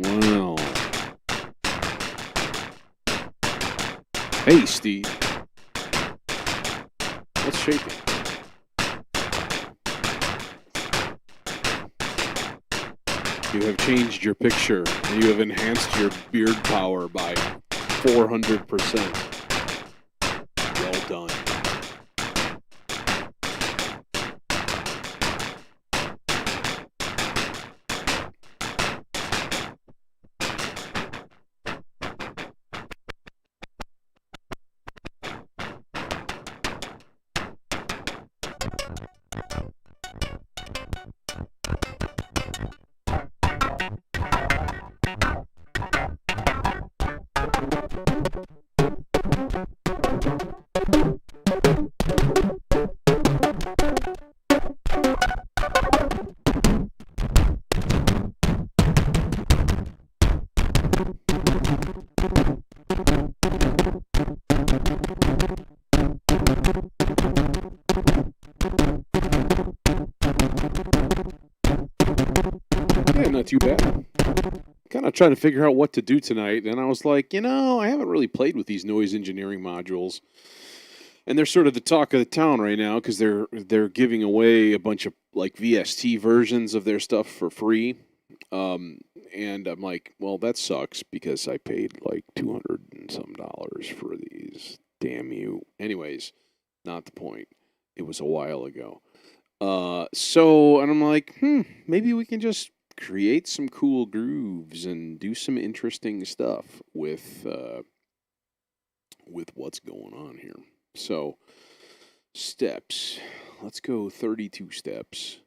Well, hey, Steve. What's shaking? You have changed your picture. You have enhanced your beard power by 400%. Well done. Yeah, not too bad. Kind of trying to figure out what to do tonight, and I was like, I haven't really played with these noise engineering modules, and they're sort of the talk of the town right now because they're giving away a bunch of like VST versions of their stuff for free. Um, and I'm like, well, that sucks because I paid like $200 and some for these. Damn you. Anyways, not the point. It was a while ago. And I'm like, maybe we can just create some cool grooves and do some interesting stuff with what's going on here. So, steps. Let's go 32 steps.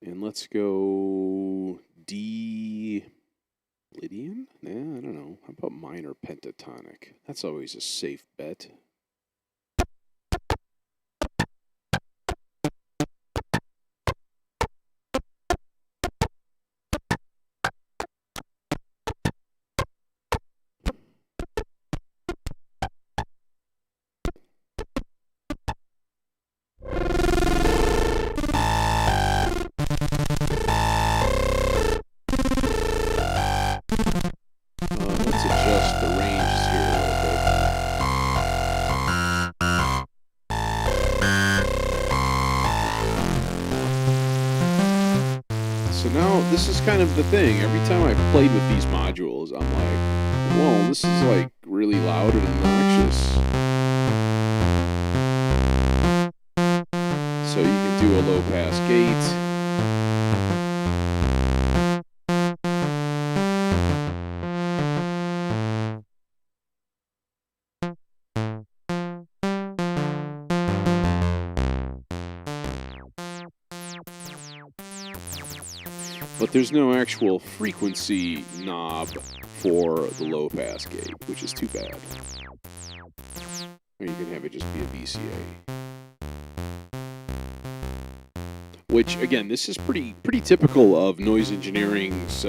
And let's go D. Lydian? I don't know. How about minor pentatonic? That's always a safe bet. Let's adjust the ranges here a little bit. So now this is kind of the thing. Every time I've played with these modules, I'm like, whoa, this is like really loud and obnoxious. So you can do a low pass gate. But there's no actual frequency knob for the low pass gate, which is too bad. Or you can have it just be a VCA. Which, again, this is pretty typical of noise engineering's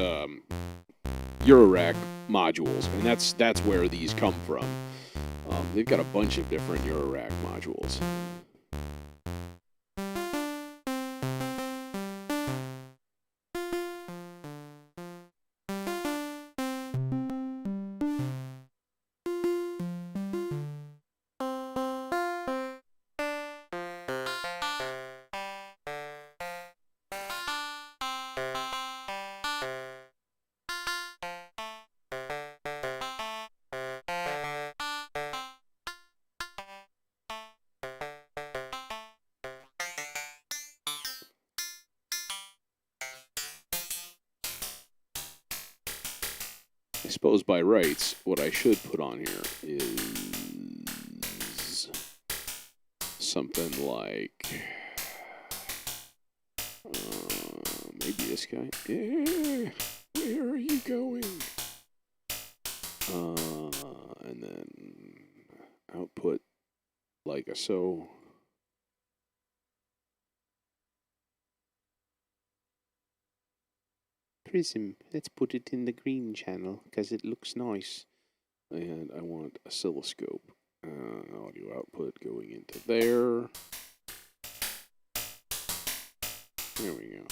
Eurorack modules, and that's where these come from. They've got a bunch of different Eurorack modules. I suppose by rights, what I should put on here is something like maybe this guy. Yeah, where are you going? And then output like so. Prism. Let's put it in the green channel because it looks nice. And I want oscilloscope. Audio output going into there. There we go.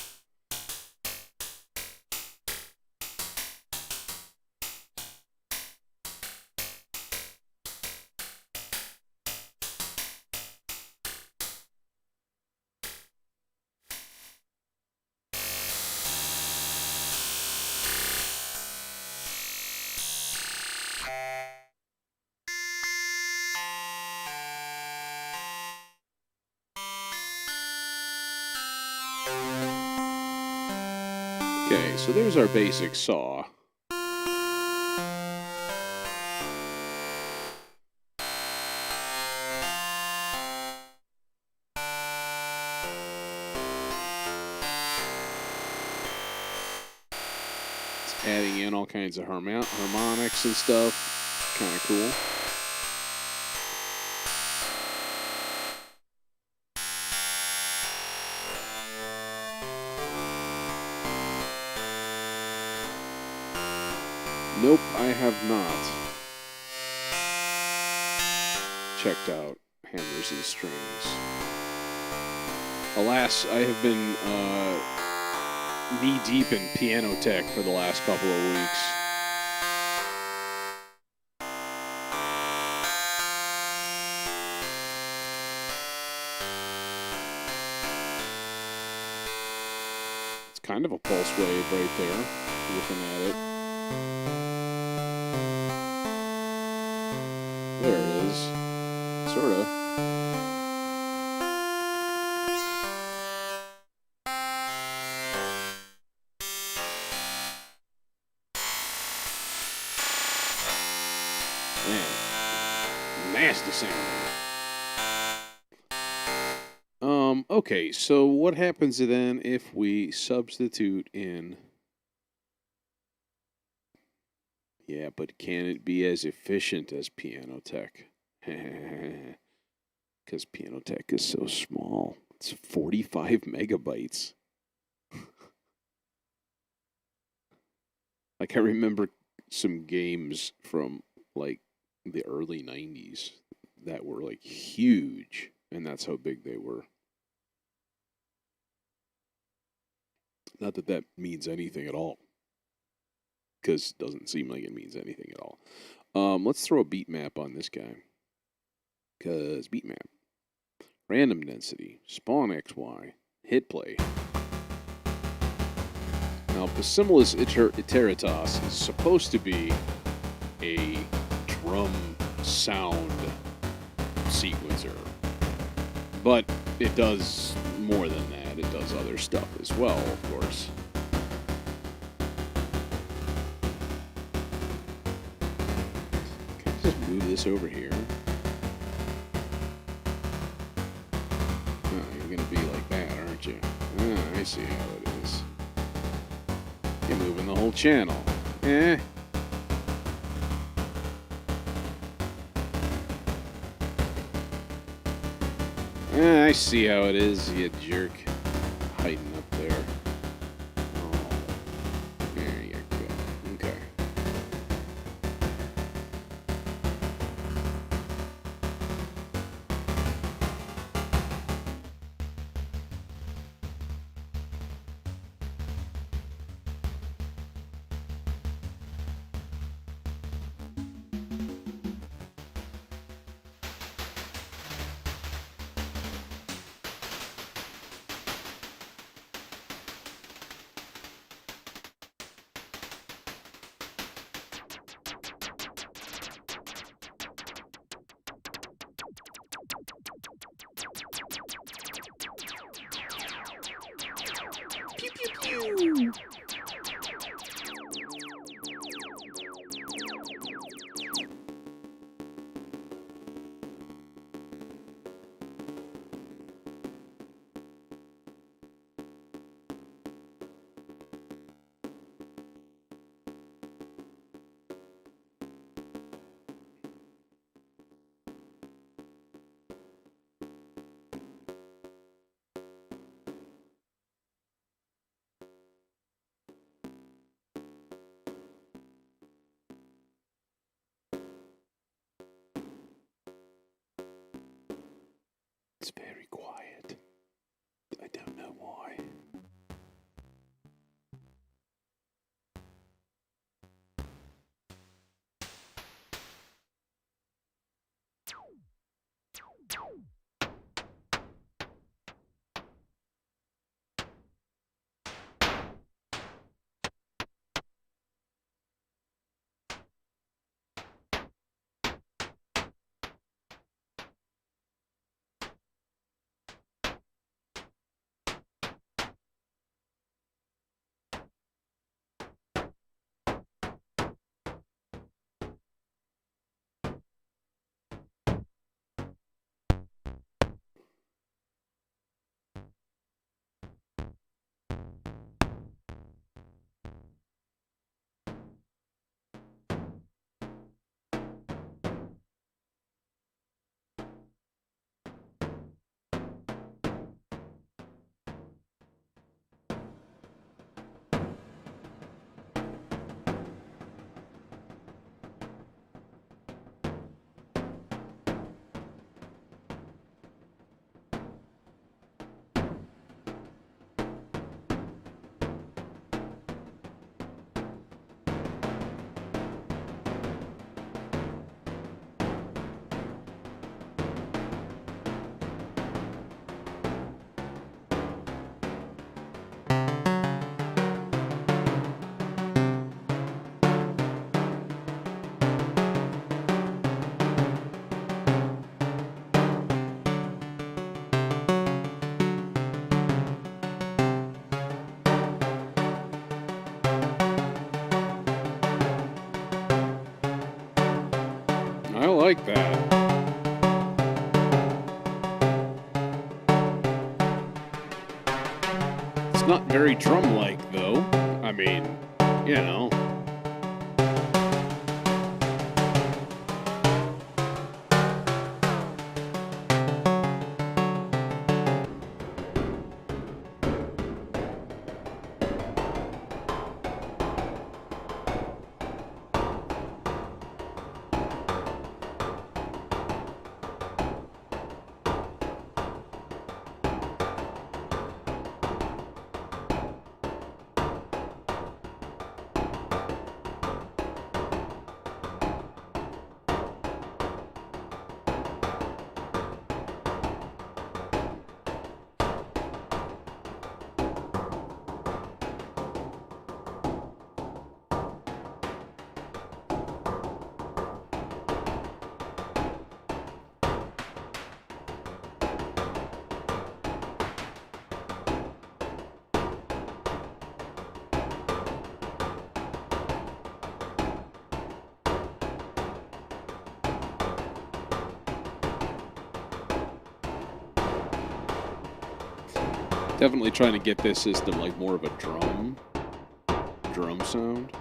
Okay, so there's our basic saw. It's adding in all kinds of harmonics and stuff. Kind of cool. Nope, I have not checked out hammers and strings. Alas, I have been knee-deep in piano tech for the last couple of weeks. It's kind of a pulse wave right there, looking at it. There it is. Sort of. Man, nasty sound. Okay, so what happens then if we substitute in... Yeah, but can it be as efficient as piano tech? Because piano tech is so small. It's 45 megabytes. Like, I remember some games from, like, the early 90s that were, like, huge, and that's how big they were. Not that that means anything at all, because it doesn't seem like it means anything at all. Let's throw a beat map on this guy, because beat map. Random density, spawn XY, hit play. Now, Basimulis Iteritas is supposed to be a drum sound sequencer, but it does more than that. It does other stuff as well, of course. Can I just move this over here? Oh, you're going to be like that, aren't you? Ah, I see how it is. You're moving the whole channel. Eh? Ah, I see how it is, you jerk. Hiding up there. Oh, there you go. Okay. Pew, pew, pew. It's very quiet. I don't know why. like that. It's not very drum-like, though. I mean, you know. Definitely trying to get this system like more of a drum sound.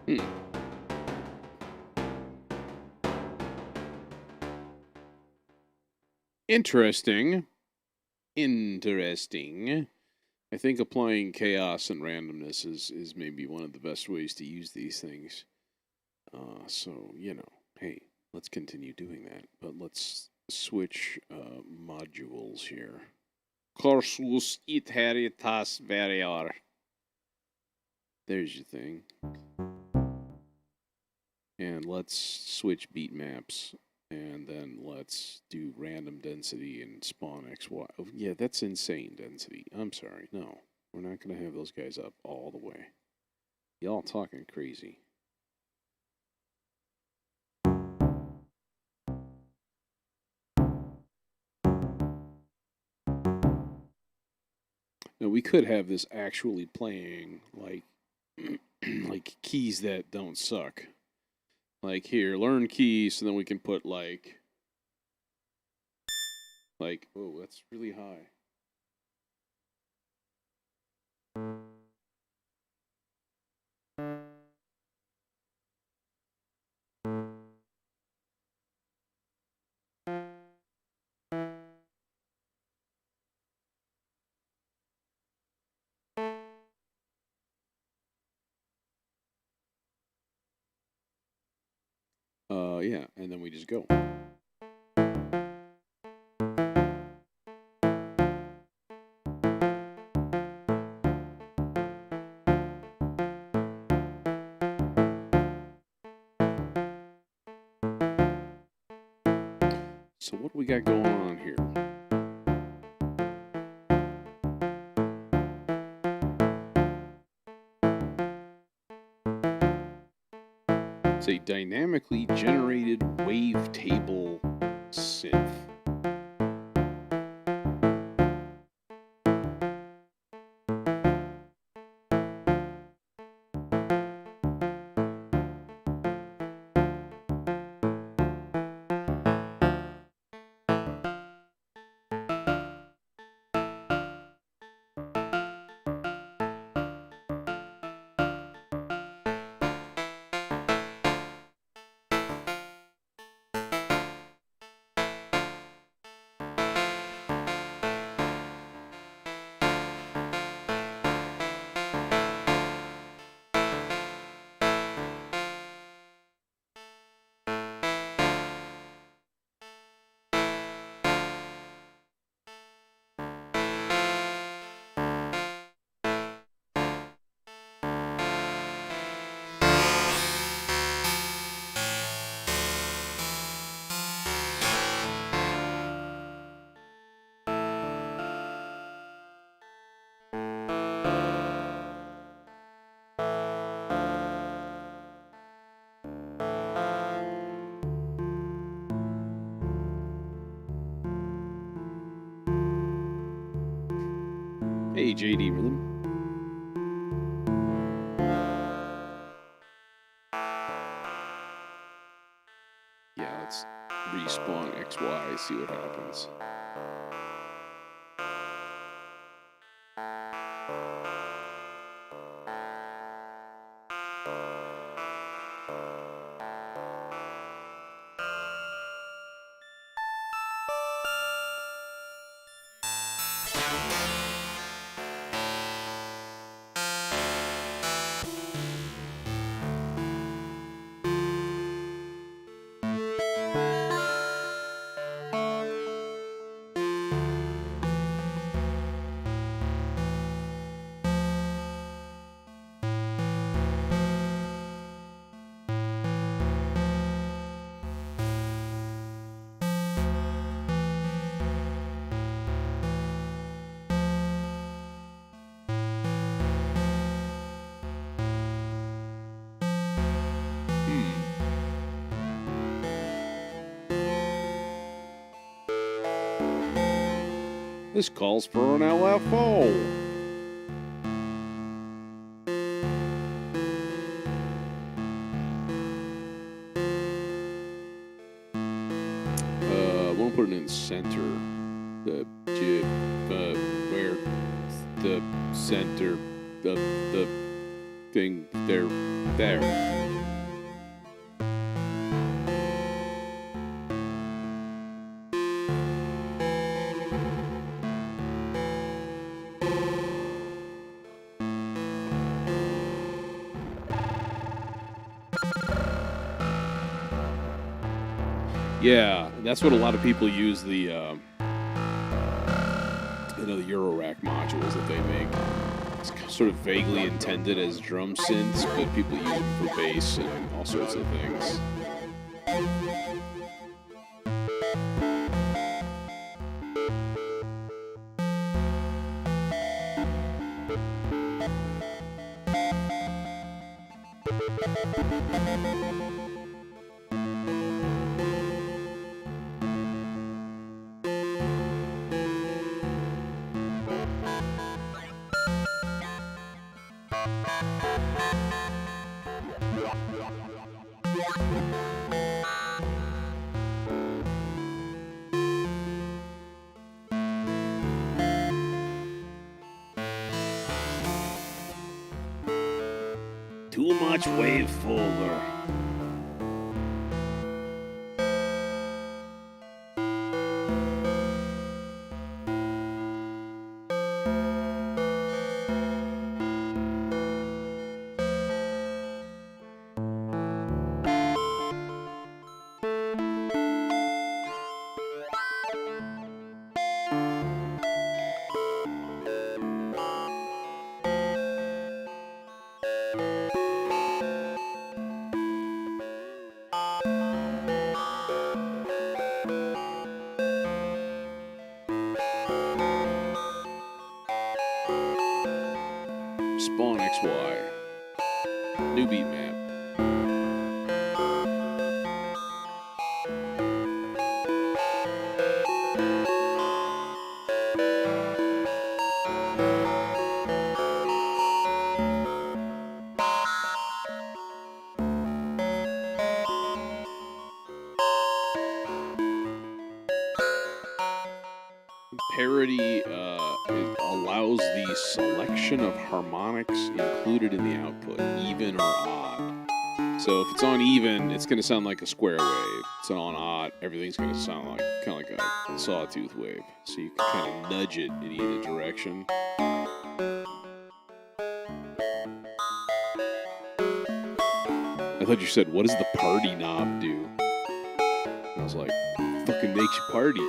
Hmm. Interesting. Interesting. I think applying chaos and randomness is maybe one of the best ways to use these things. So, hey, let's continue doing that. But let's switch modules here. Korsus iteritas variar. There's your thing. And let's switch beat maps. And then let's do random density and spawn XY. Oh, yeah, that's insane density. I'm sorry. No, we're not going to have those guys up all the way. Y'all talking crazy. Now, we could have this actually playing like like keys that don't suck. Like here, learn keys, so then we can put like oh, that's really high. Yeah, and then we just go. So what do we got going on here? It's a dynamically generated wavetable synth. Hey, JD Rhythm. Yeah, let's respawn XY, see what happens. This calls for an LFO. I want to put it in center. Where the center of the thing there. Yeah, that's what a lot of people use the the Eurorack modules that they make. It's sort of vaguely intended as drum synths, but people use them for bass and all sorts of things. Too much wave folder. Spawn XY. New beat map. Parity it allows the selection of harmonics included in the output, even or odd. So if it's on even, it's going to sound like a square wave. If it's on odd, everything's going to sound like kind of like a sawtooth wave. So you can kind of nudge it in either direction. I thought you said, "What does the party knob do?" I was like, "Fucking makes you party."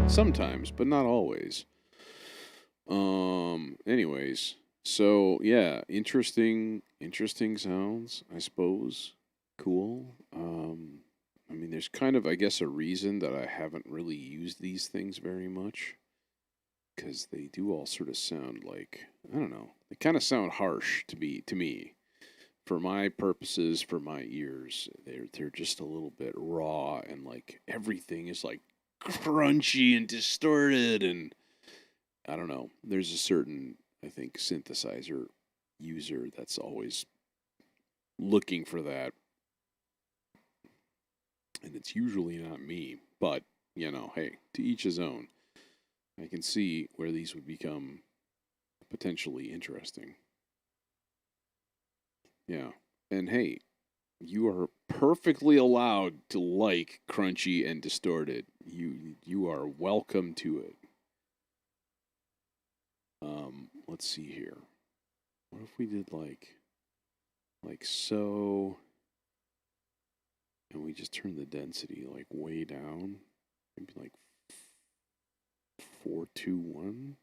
Sometimes, but not always. Anyways, so yeah, interesting sounds, I suppose. Cool. I mean, there's kind of, I guess, a reason that I haven't really used these things very much, because they do all sort of sound like, I don't know, they kind of sound harsh to me. For my purposes, for my ears, they're just a little bit raw, and like everything is like crunchy and distorted, and I don't know. There's a certain, I think, synthesizer user that's always looking for that, and it's usually not me. But you know, hey, to each his own. I can see where these would become potentially interesting. Yeah, and hey, you are perfectly allowed to like crunchy and distorted. You are welcome to it. Let's see here. What if we did like so, and we just turn the density like way down, maybe like 421.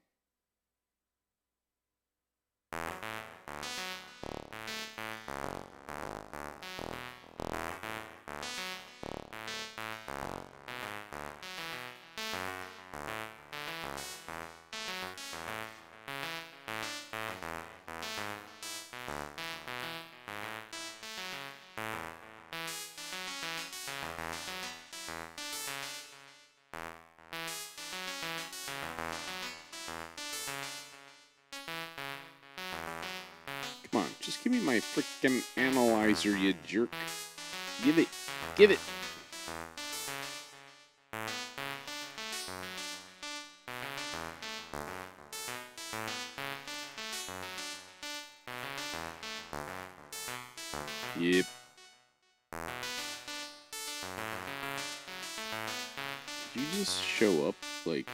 Come on, just give me my frickin' analyzer, you jerk. Give it. Give it. Yep. Did you just show up like...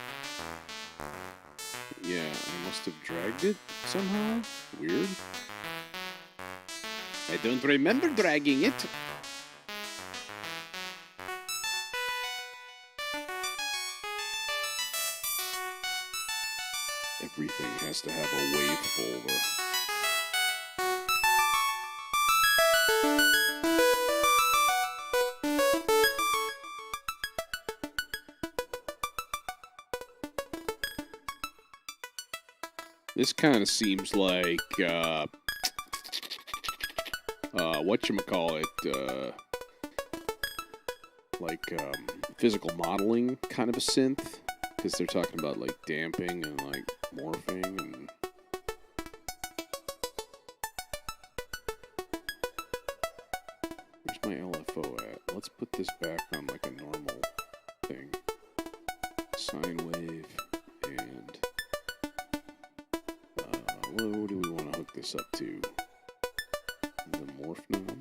Yeah, I must have dragged it somehow? Weird. I don't remember dragging it. Everything has to have a wave folder. This kind of seems like, whatchamacallit, physical modeling kind of a synth, because they're talking about, like, damping and, like, morphing and... Where's my LFO at? Let's put this back on, like, a normal thing. sine wave, and what do we want to hook this up to? The morph knob.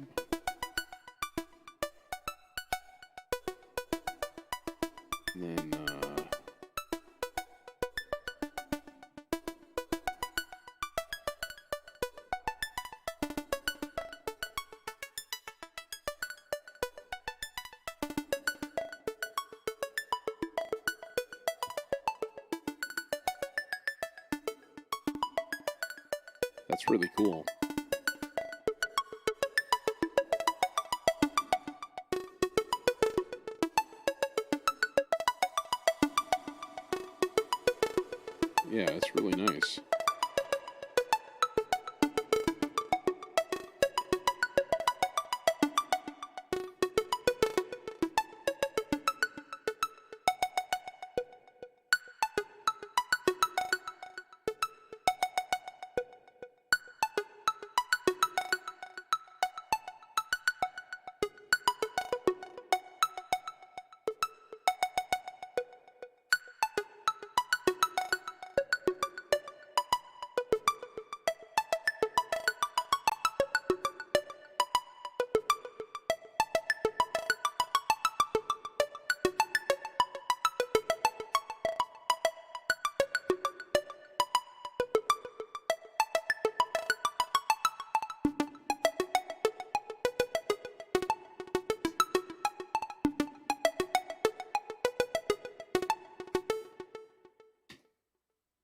And then that's really cool. Yeah, it's really nice.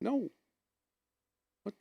No. What?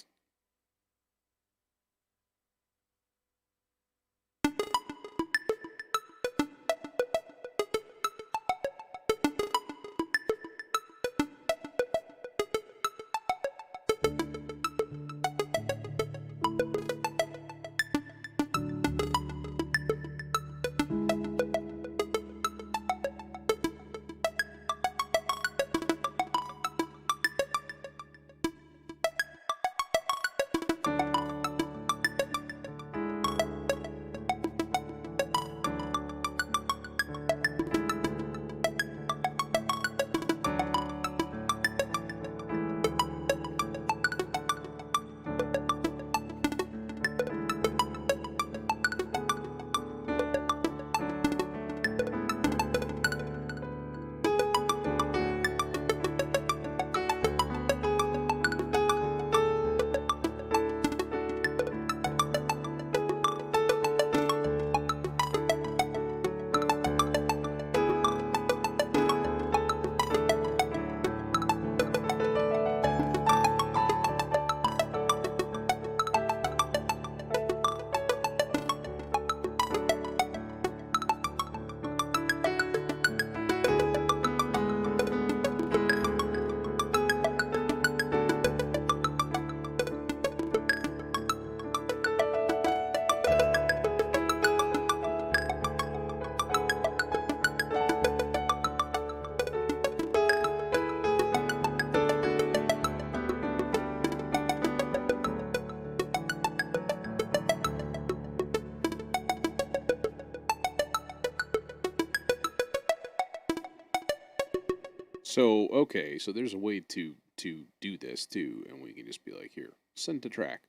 So, okay, so there's a way to do this too, and we can just be like, here, send to track.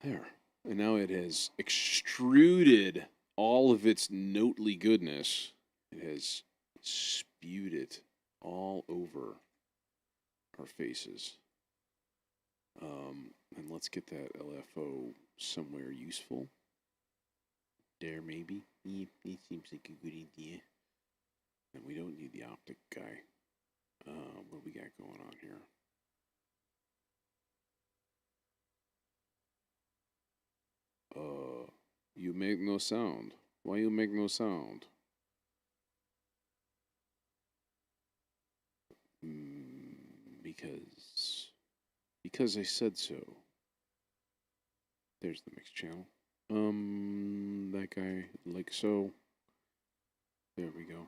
There. And now it has extruded all of its notely goodness. It has spewed it all over our faces. And let's get that LFO somewhere useful. There, maybe. Yeah, it seems like a good idea. And we don't need the optic guy. What we got going on here? You make no sound. Why you make no sound? Because I said so. There's the mix channel. That guy, like so. There we go.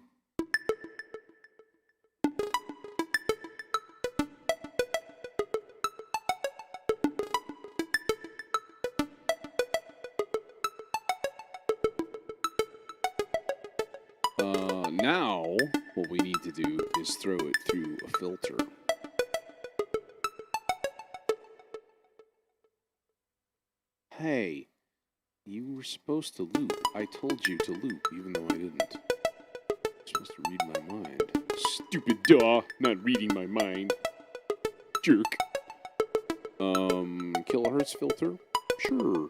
Now, what we need to do is throw it through a filter. Hey, you were supposed to loop. I told you to loop, even though I didn't. You're supposed to read my mind. Stupid duh, not reading my mind. Jerk. Kilohertz filter? Sure.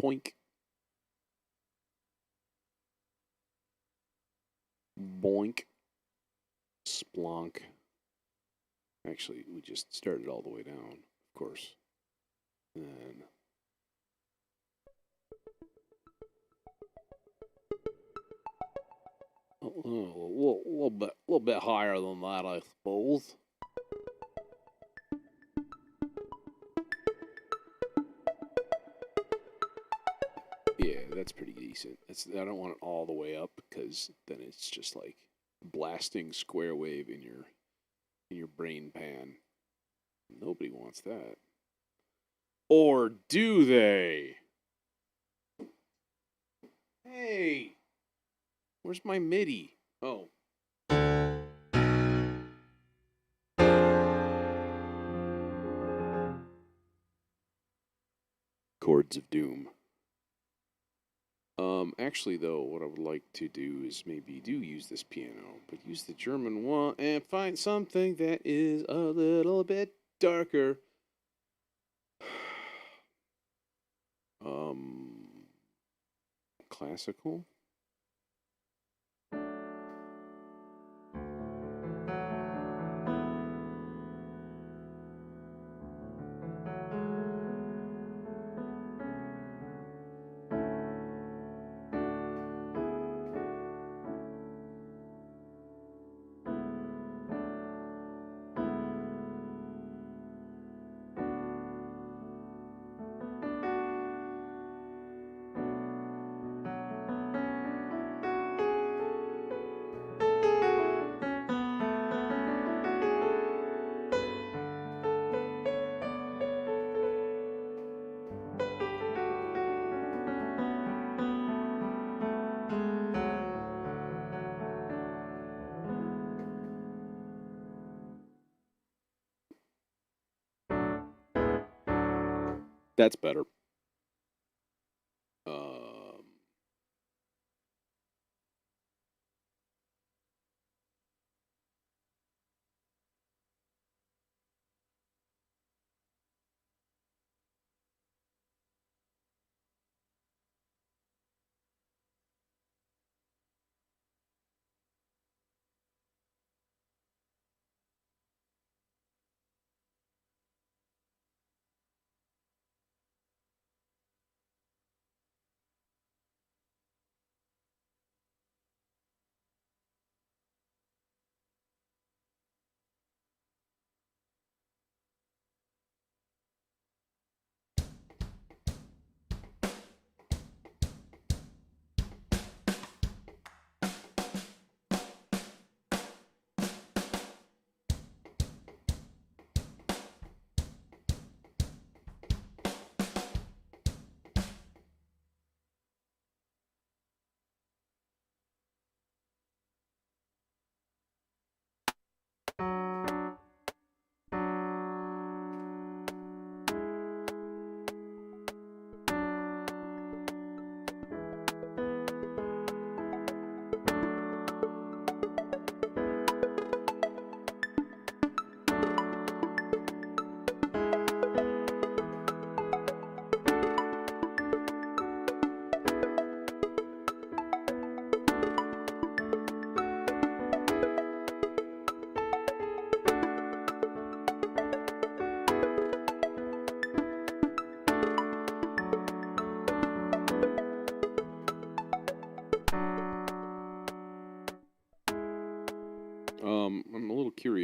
Poink. Boink. Splonk. Actually, we just started all the way down, of course. And then a little bit higher than that, I suppose. Yeah, that's pretty decent. I don't want it all the way up because then it's just like blasting square wave in your brain pan. Nobody wants that. Or do they? Hey, where's my MIDI? Oh. Chords of Doom. Actually, though, what I would like to do is maybe do use this piano, but use the German one and find something that is a little bit darker. Classical? That's better.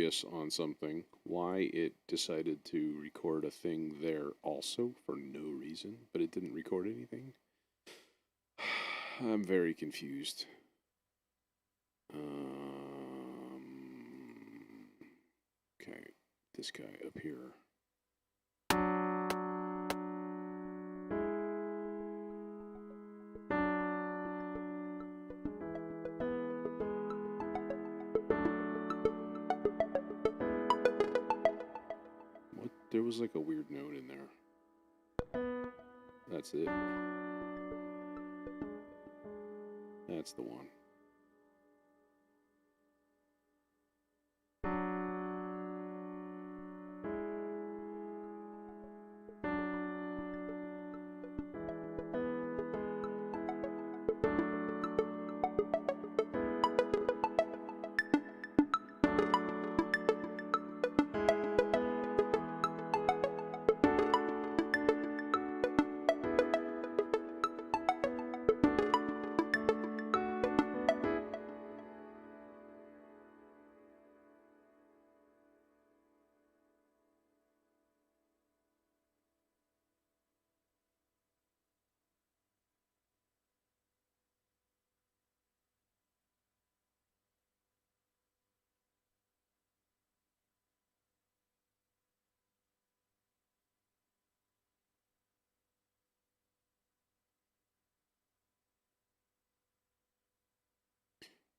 curious on something, why it decided to record a thing there also for no reason, but it didn't record anything. I'm very confused. Okay, this guy up here. What? There was like a weird note in there. That's it. That's the one.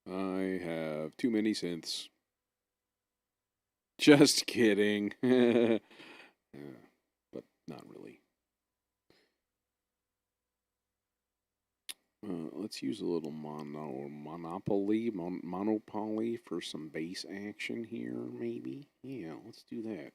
I have too many synths. Just kidding. Yeah, but not really. Let's use a little monopoly for some bass action here, maybe. Yeah, let's do that.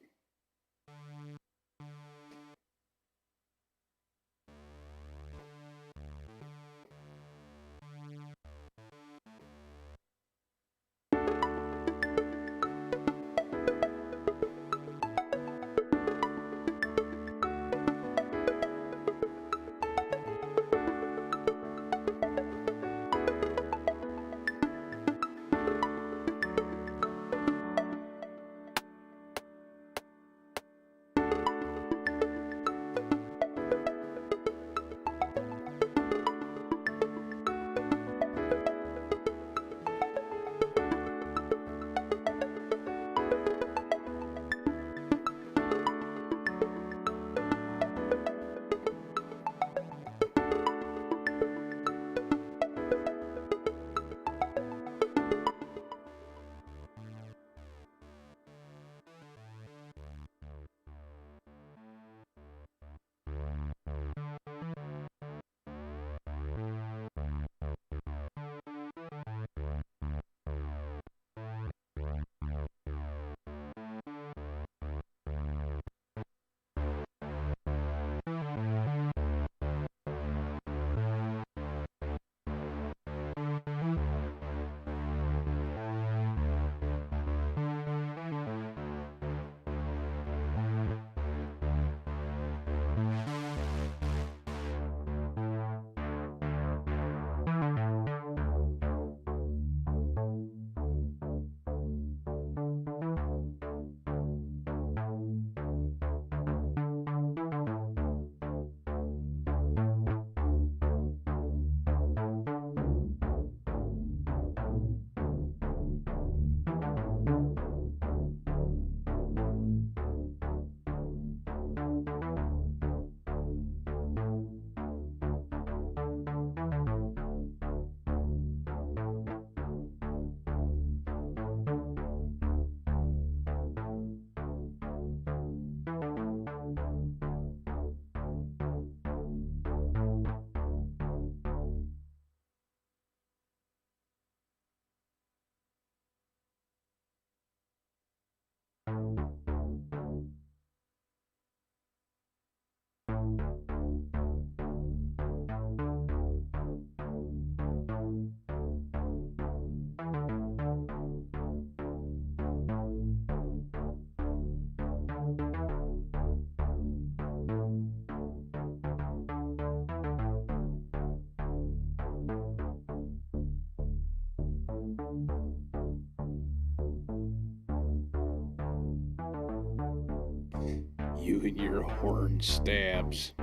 You and your horn stabs.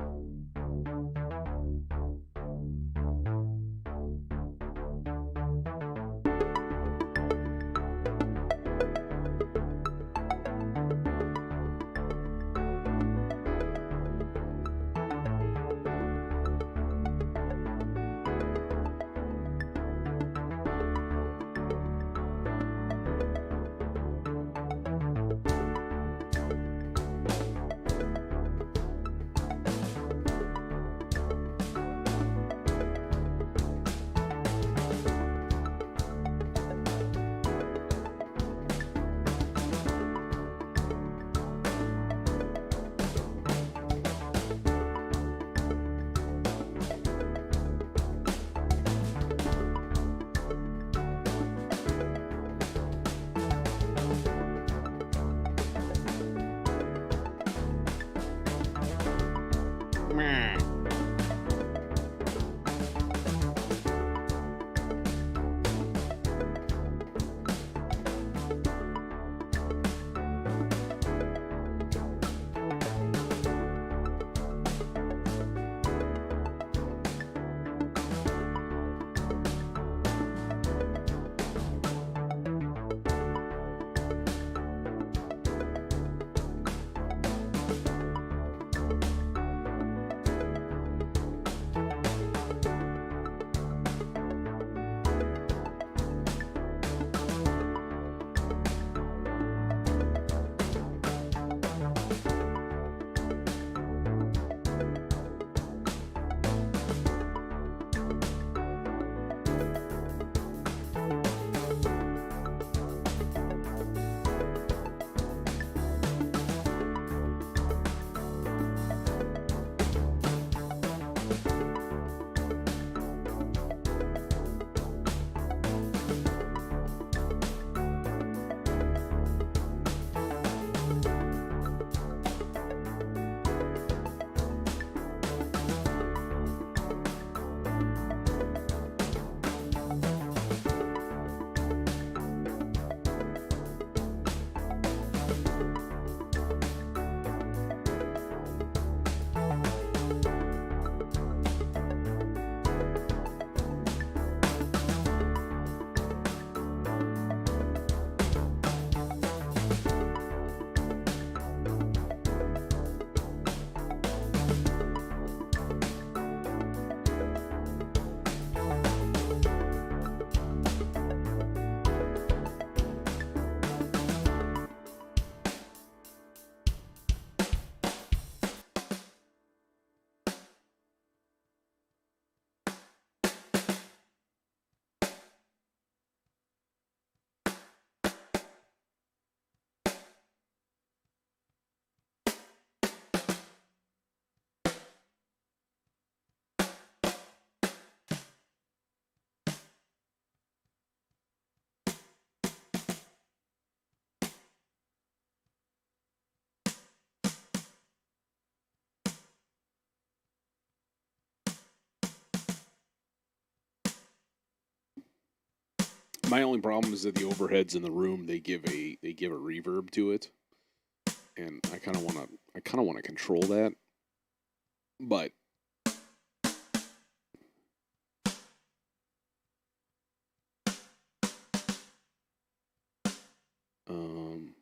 Meh. My only problem is that the overheads in the room they give a reverb to it, and I kind of want to control that, but um,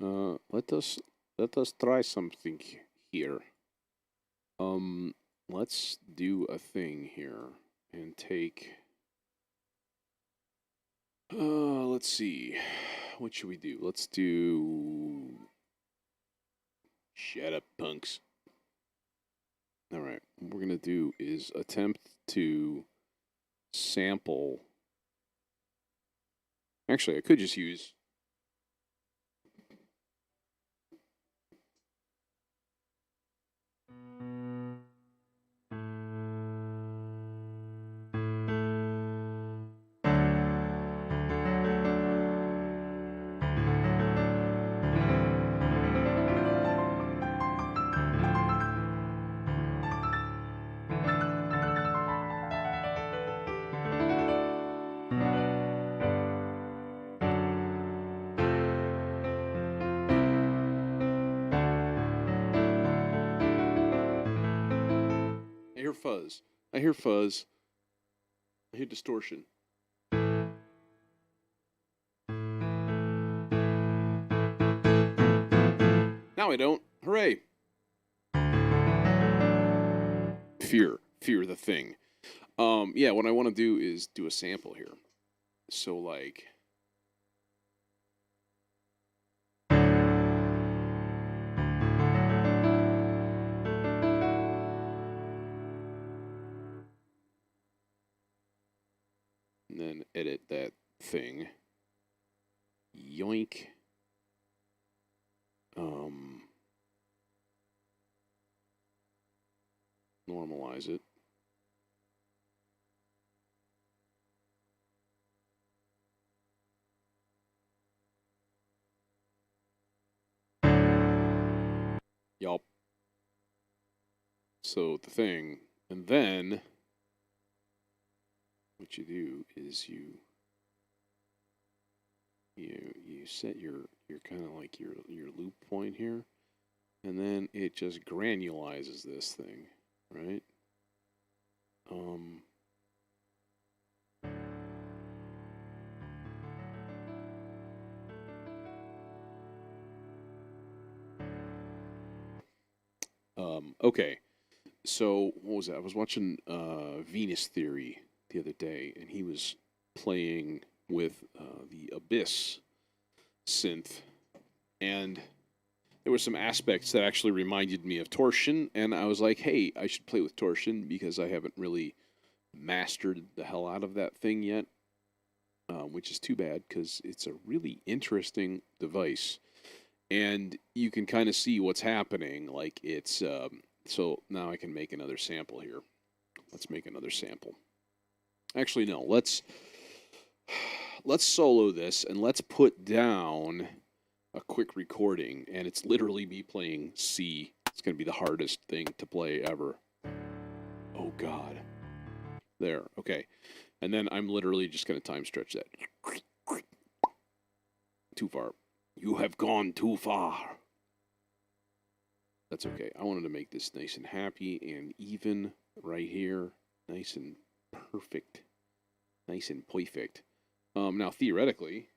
Let us try something here. Let's do a thing here and take. Let's see. What should we do? Let's do. Shut up, punks. All right. What we're gonna do is attempt to sample. Actually, I could just use. I hear fuzz. I hear fuzz. I hear distortion. Now I don't. Hooray! Fear the thing. Yeah, what I want to do is do a sample here. So like. And then edit that thing. Yoink. Normalize it. Yup. So the thing, and then what you do is you set your kind of like your loop point here, and then it just granulizes this thing, right? Okay. So what was that? I was watching Venus Theory the other day, and he was playing with the Abyss synth, and there were some aspects that actually reminded me of Torsion, and I was like, hey, I should play with Torsion because I haven't really mastered the hell out of that thing yet, which is too bad because it's a really interesting device, and you can kind of see what's happening. Like it's so now I can make another sample here. Let's make another sample. Actually, no. Let's solo this and let's put down a quick recording, and it's literally me playing C. It's going to be the hardest thing to play ever. Oh, God. There. Okay. And then I'm literally just going to time stretch that. Too far. You have gone too far. That's okay. I wanted to make this nice and happy and even right here. Nice and perfect. Nice and perfect. Now, theoretically,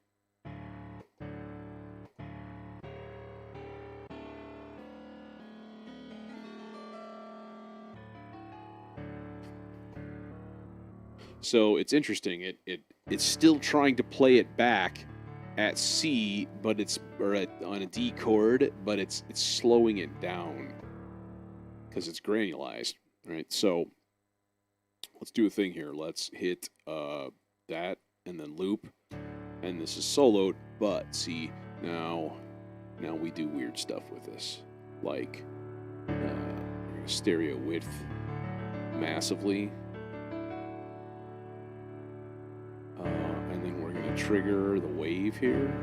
so it's interesting. It's still trying to play it back at C, but on a D chord, but it's slowing it down because it's granulized, right? So let's do a thing here. Let's hit that and then loop, and this is soloed. But see now we do weird stuff with this, like stereo width massively. And then we're going to trigger the wave here.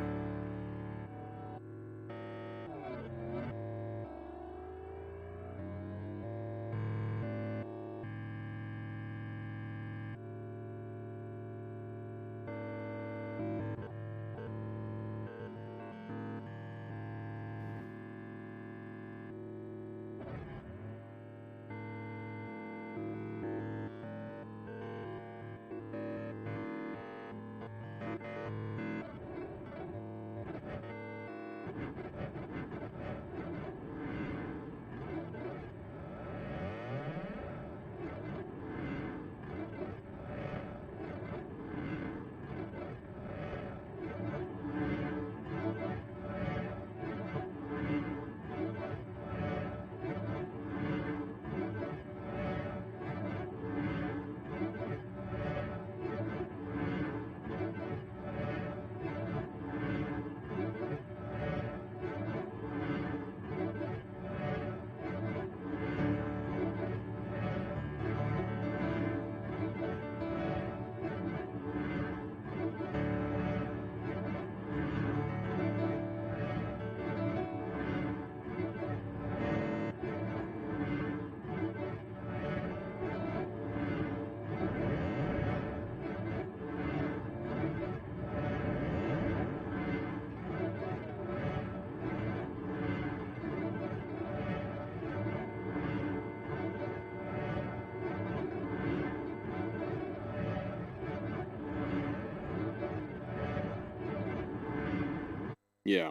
Yeah.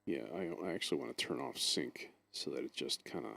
Yeah, I actually want to turn off sync so that it just kind of...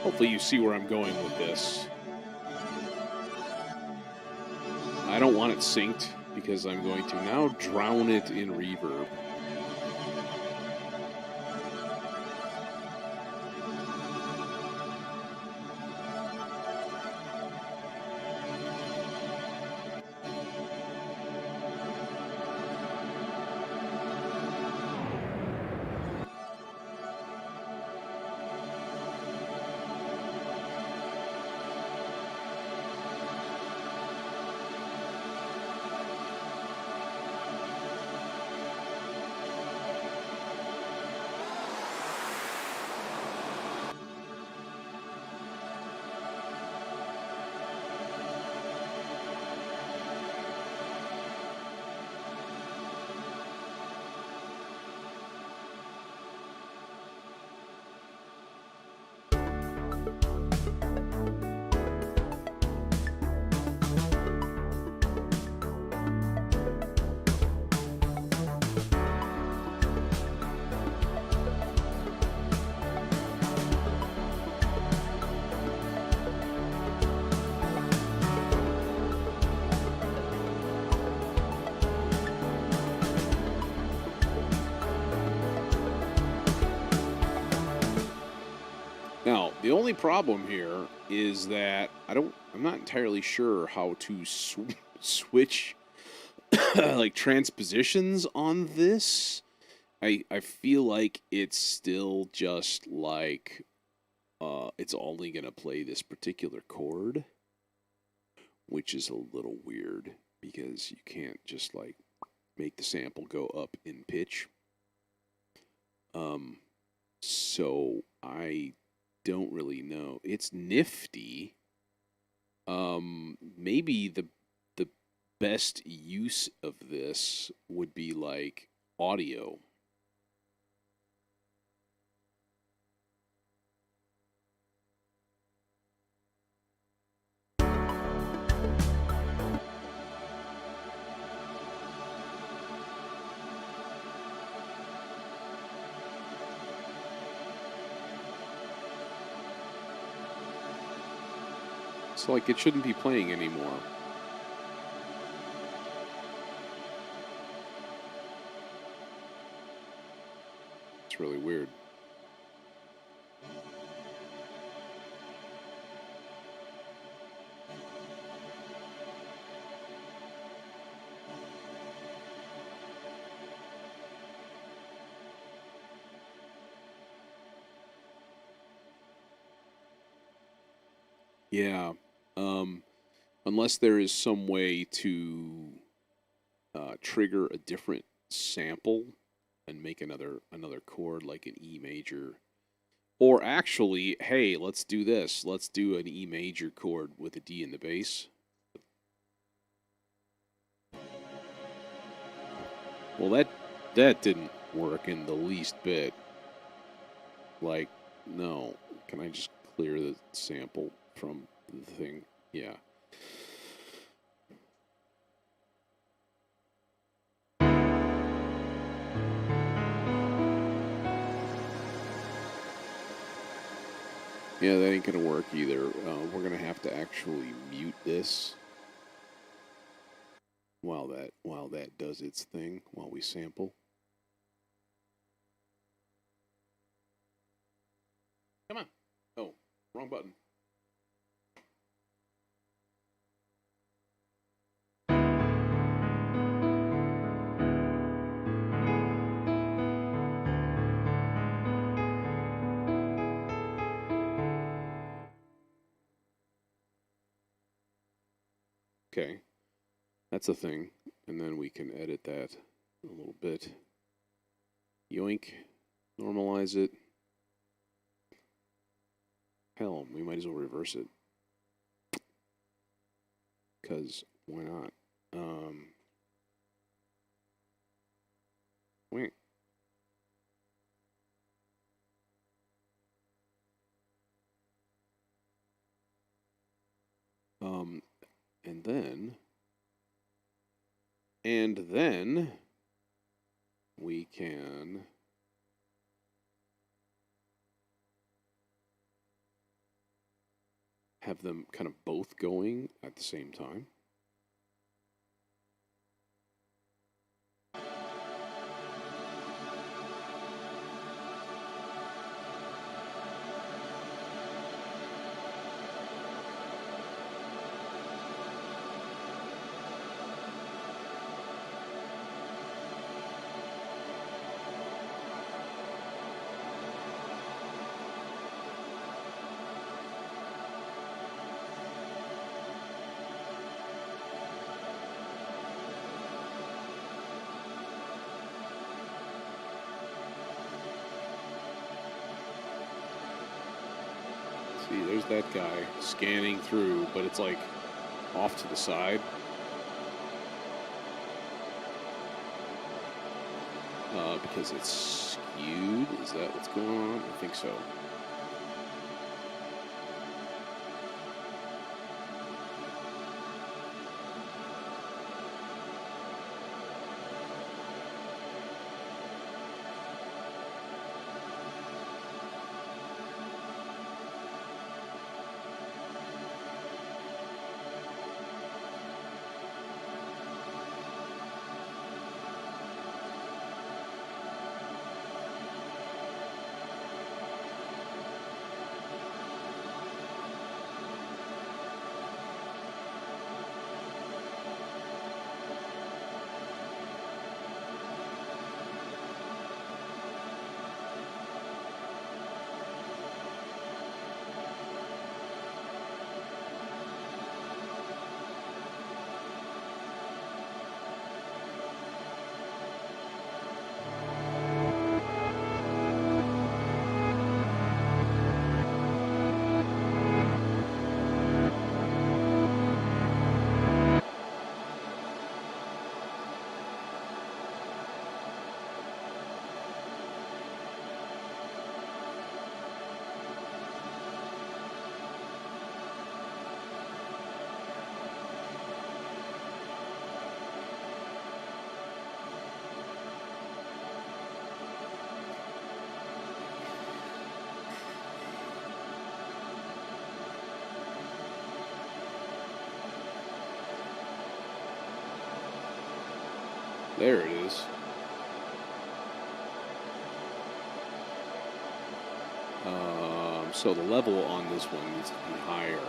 Hopefully you see where I'm going with this. I don't want it synced because I'm going to now drown it in reverb. Now, the only problem here is that I'm not entirely sure how to switch like transpositions on this. I feel like it's still just like it's only going to play this particular chord, which is a little weird because you can't just like make the sample go up in pitch. So I don't really know. It's nifty. Maybe the best use of this would be like audio. It's like it shouldn't be playing anymore. It's really weird. Yeah. Unless there is some way to trigger a different sample and make another chord like an E major. Or actually, hey, let's do this. Let's do an E major chord with a D in the bass. Well, that didn't work in the least bit. Like, no. Can I just clear the sample from the thing? Yeah. Yeah, that ain't gonna work either. We're gonna have to actually mute this while that does its thing while we sample. Come on. Oh, wrong button. Okay, that's a thing. And then we can edit that a little bit. Yoink. Normalize it. Hell, we might as well reverse it. Because why not? Wait. And then we can have them kind of both going at the same time. See, there's that guy scanning through, but it's like off to the side. Because it's skewed. Is that what's going on? I think so. There it is. So the level on this one needs to be higher.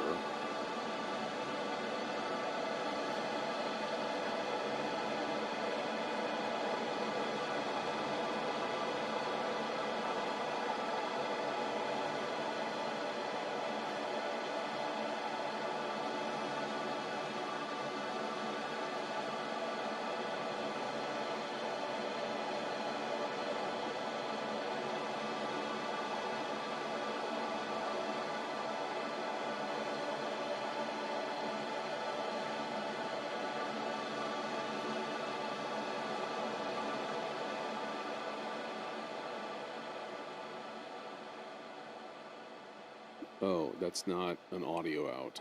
Oh, that's not an audio out.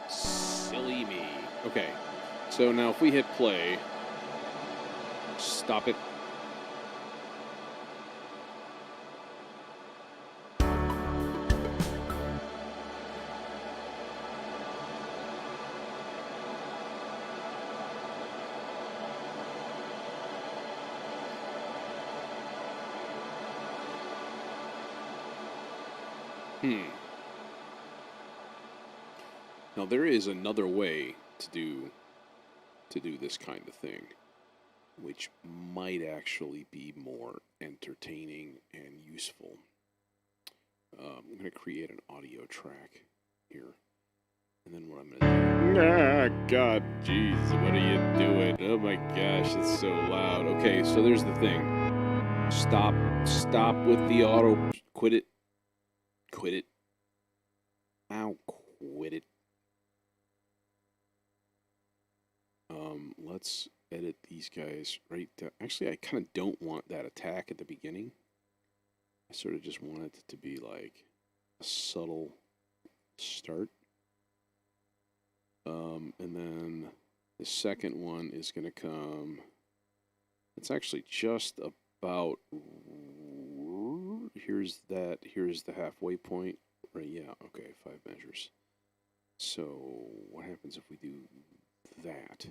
Silly me. Okay, so now if we hit play, stop it. Now there is another way to do this kind of thing, which might actually be more entertaining and useful. I'm going to create an audio track here. And then what I'm going to do... Ah, God, jeez, what are you doing? Oh my gosh, it's so loud. Okay, so there's the thing. Stop with the auto... Quit it. Ow, quit it. Let's edit these guys right down. Actually, I kind of don't want that attack at the beginning. I sort of just want it to be like a subtle start. And then the second one is going to come. It's actually just about. Here's the halfway point. Right, yeah, okay, 5 measures. So what happens if we do that?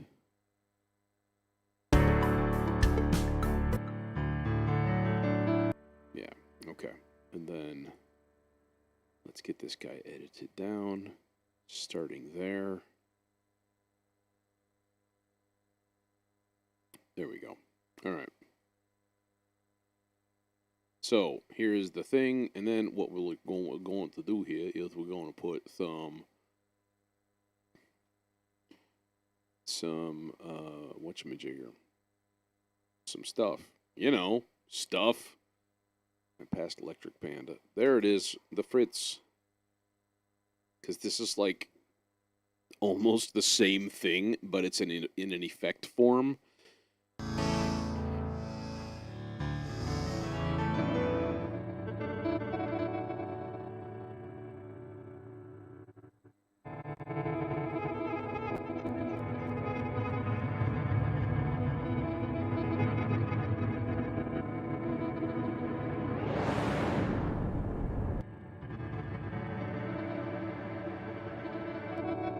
Yeah, okay. And then let's get this guy edited down, starting there. There we go. All right. So here's the thing, and then what we're going to do here is we're going to put some whatchamajigger, some stuff, stuff. I passed Electric Panda. There it is, the Fritz. Because this is like almost the same thing, but it's in an effect form.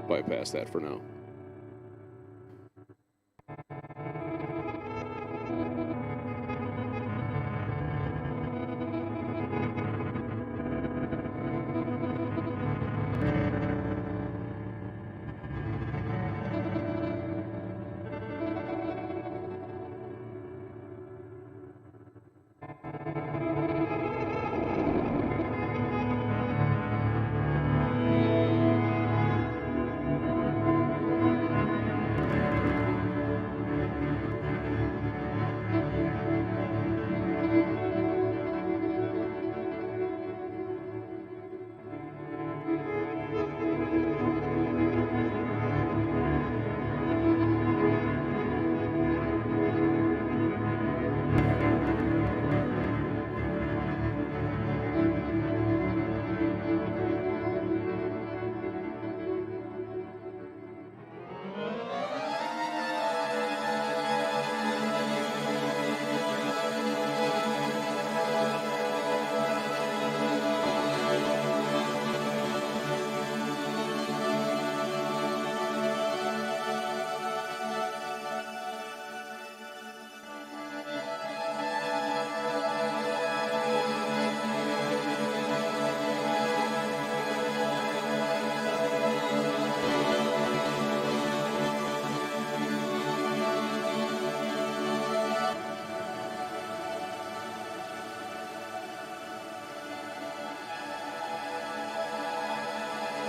Bypass that for now.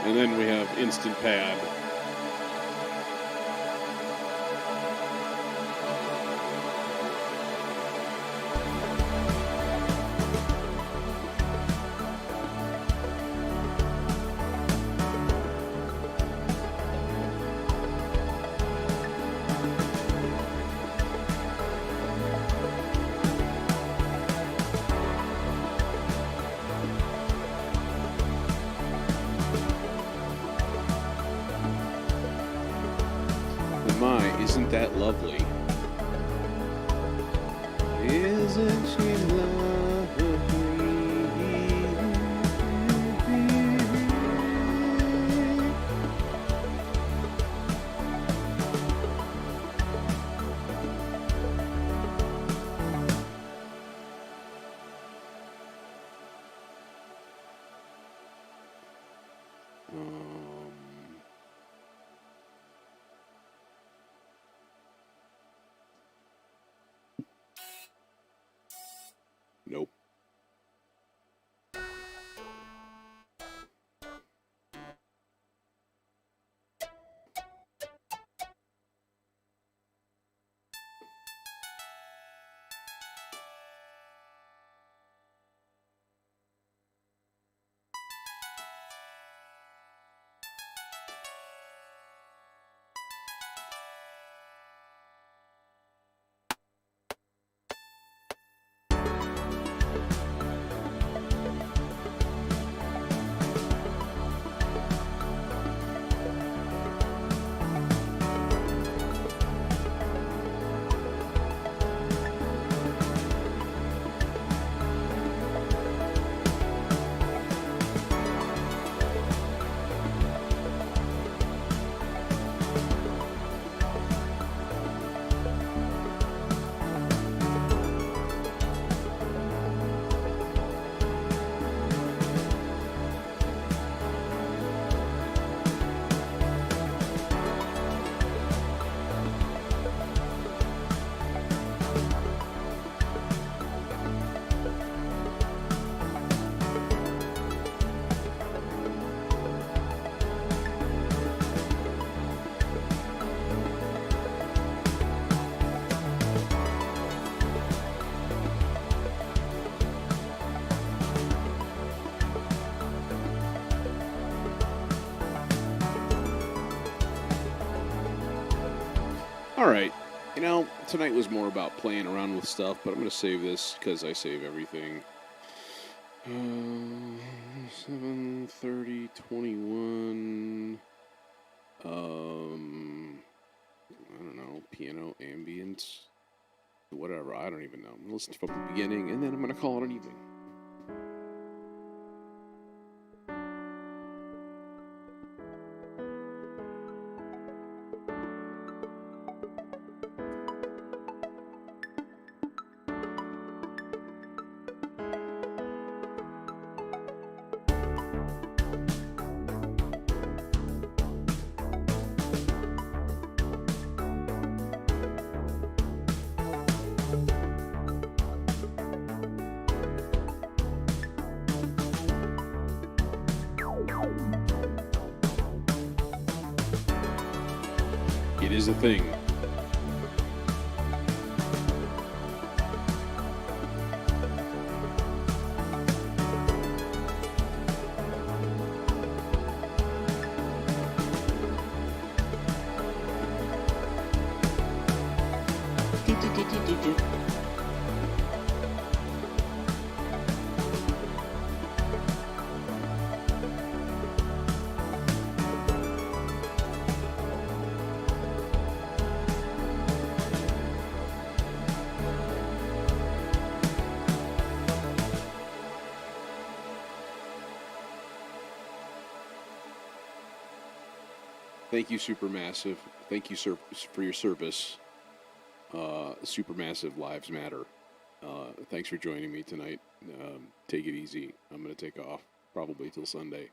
And then we have instant pad. Isn't that lovely? Isn't she lovely? Um, nope. All right. Tonight was more about playing around with stuff, but I'm going to save this because I save everything. 7:30:21. I don't know. Piano, ambient, whatever. I don't even know. I'm going to listen from the beginning, and then I'm going to call it an evening. It is a thing. Thank you, Supermassive. Thank you, sir, for your service. Supermassive Lives Matter. Thanks for joining me tonight. Take it easy. I'm going to take off probably till Sunday.